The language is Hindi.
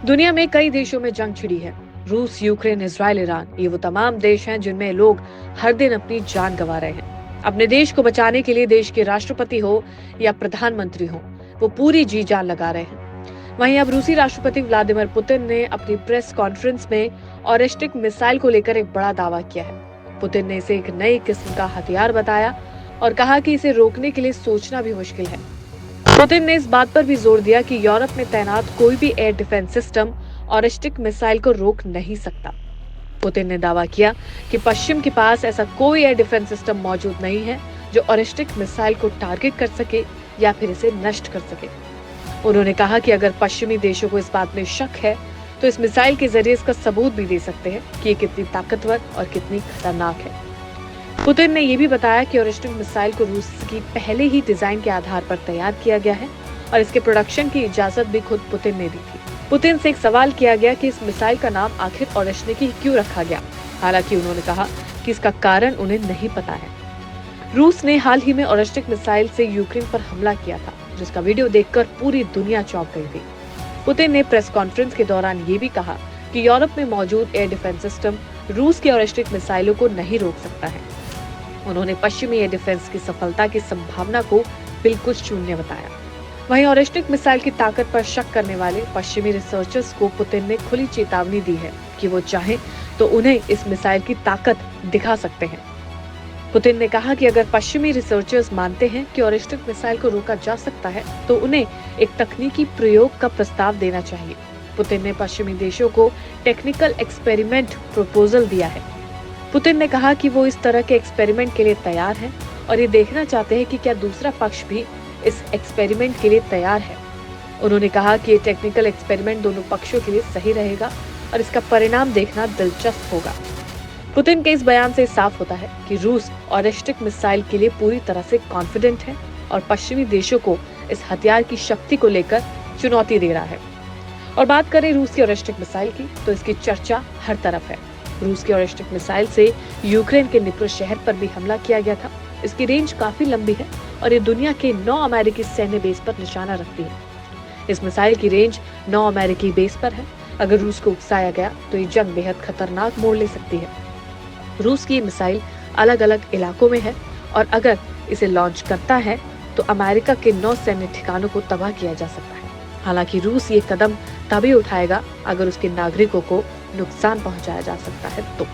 दुनिया में कई देशों में जंग छिड़ी है। रूस, यूक्रेन, इजराइल, ईरान, ये वो तमाम देश हैं जिनमें लोग हर दिन अपनी जान गंवा रहे हैं। अपने देश को बचाने के लिए देश के राष्ट्रपति हो या प्रधानमंत्री हो, वो पूरी जी जान लगा रहे हैं। वहीं अब रूसी राष्ट्रपति व्लादिमीर पुतिन ने अपनी प्रेस कॉन्फ्रेंस में ऑरिस्टिक मिसाइल को लेकर एक बड़ा दावा किया है। पुतिन ने इसे एक नई किस्म का हथियार बताया और कहा कि इसे रोकने के लिए सोचना भी मुश्किल है। पुतिन ने इस बात पर भी जोर दिया कि यूरोप में तैनात कोई भी एयर डिफेंस सिस्टम ऑरिस्टिक मिसाइल को रोक नहीं सकता। पुतिन ने दावा किया कि पश्चिम के पास ऐसा कोई एयर डिफेंस सिस्टम मौजूद नहीं है जो ऑरिस्टिक मिसाइल को टारगेट कर सके या फिर इसे नष्ट कर सके। उन्होंने कहा कि अगर पश्चिमी देशों को इस बात में शक है तो इस मिसाइल के जरिए इसका सबूत भी दे सकते हैं कि ये कितनी ताकतवर और कितनी खतरनाक है। पुतिन ने यह भी बताया कि ऑरिस्टिक मिसाइल को रूस की पहले ही डिजाइन के आधार पर तैयार किया गया है और इसके प्रोडक्शन की इजाजत भी खुद पुतिन ने दी थी। पुतिन से एक सवाल किया गया कि इस मिसाइल का नाम आखिर ऑरिस्टिक क्यों रखा गया। हालांकि उन्होंने कहा कि इसका कारण उन्हें नहीं पता है। रूस ने हाल ही में ऑरिस्टिक मिसाइल से यूक्रेन पर हमला किया था, जिसका वीडियो देखकर पूरी दुनिया चौंक गई थी। पुतिन ने प्रेस कॉन्फ्रेंस के दौरान ये भी कहा कि यूरोप में मौजूद एयर डिफेंस सिस्टम रूस की ऑरिस्टिक मिसाइलों को नहीं रोक सकता है। उन्होंने पश्चिमी एयर डिफेंस की सफलता की संभावना को बिल्कुल शून्य बताया। वहीं ऑरिस्टिक मिसाइल की ताकत पर शक करने वाले पश्चिमी रिसर्चर्स को पुतिन ने खुली चेतावनी दी है कि वो चाहे तो उन्हें इस मिसाइल की ताकत दिखा सकते हैं। पुतिन ने कहा कि अगर पश्चिमी रिसर्चर्स मानते हैं कि ऑरिस्टिक मिसाइल को रोका जा सकता है तो उन्हें एक तकनीकी प्रयोग का प्रस्ताव देना चाहिए। पुतिन ने पश्चिमी देशों को टेक्निकल एक्सपेरिमेंट प्रपोजल दिया है। पुतिन ने कहा कि वो इस तरह के एक्सपेरिमेंट के लिए तैयार हैं और ये देखना चाहते हैं कि क्या दूसरा पक्ष भी इस एक्सपेरिमेंट के लिए तैयार है। उन्होंने कहा कि ये टेक्निकल एक्सपेरिमेंट दोनों पक्षों के लिए सही रहेगा और इसका परिणाम देखना दिलचस्प होगा। पुतिन के इस बयान से साफ होता है कि रूस ऑरिस्टिक मिसाइल के लिए पूरी तरह से कॉन्फिडेंट है और पश्चिमी देशों को इस हथियार की शक्ति को लेकर चुनौती दे रहा है। और बात करें रूस की ऑरिस्टिक मिसाइल की, तो इसकी चर्चा हर तरफ है। रूस की ऑरिस्टिक मिसाइल से यूक्रेन के निप्रो शहर पर भी हमला किया गया था। इसकी रेंज काफी लंबी है और ये दुनिया के 9 अमेरिकी सैन्य बेस पर निशाना रखती है। इस मिसाइल की रेंज 9 अमेरिकी बेस पर है। अगर रूस को उकसाया गया तो ये जंग बेहद खतरनाक मोड़ ले सकती है। रूस की मिसाइल अलग अलग इलाकों में है और अगर इसे लॉन्च करता है तो अमेरिका के 9 सैन्य ठिकानों को तबाह किया जा सकता है। हालांकि रूस ये कदम तभी उठाएगा अगर उसके नागरिकों को नुकसान पहुंचाया जा सकता है तो।